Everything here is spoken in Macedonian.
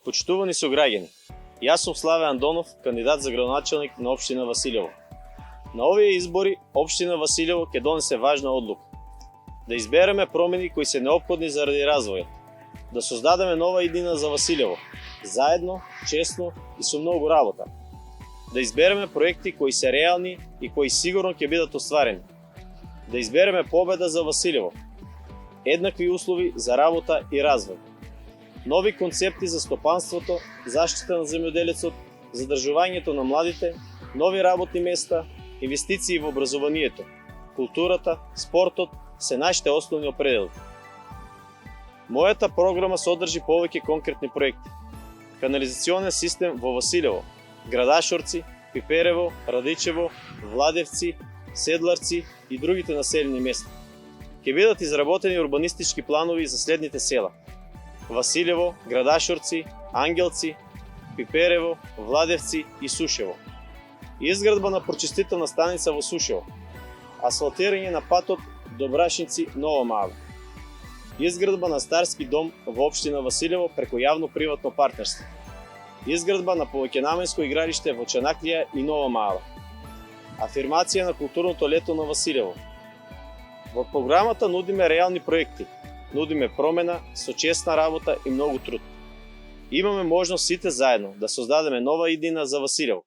Почитувани сограѓани, јас сум Славе Андонов, кандидат за градоначелник на општина Василево. На овие избори општина Василево ќе донесе важна одлука. Да избереме промени кои се неопходни заради развојот. Да создадеме нова иднина за Василево, заедно, честно и со многу работа. Да избереме проекти кои се реални и кои сигурно ќе бидат остварени. Да избереме победа за Василево, еднакви услови за работа и развој. Нови концепти за стопанството, заштита на земјоделецот, задржувањето на младите, нови работни места, инвестиции во образованието, културата, спортот се нашите основни определки. Мојата програма содржи повеќе конкретни проекти. Канализационен систем во Василево, Градашорци, Пиперево, Радичево, Владевци, Седларци и другите населени места. Ќе бидат изработени урбанистички планови за следните села: Василево, Градашорци, Ангелци, Пиперево, Владевци и Сушево. Изградба на прочистителна станица во Сушево. Асфалтирање на патот Добрашници Нова Мала. Изградба на старски дом во општина Василево преку јавно-приватно партнерство. Изградба на повеќенамensко игралиште во Чанаклија и Нова Мала. Афирмација на културното лето на Василево. Во програмата нудиме реални проекти, нудиме промена со честна работа и многу труд. Имаме можност сите заедно да создадеме нова иднина за Василево.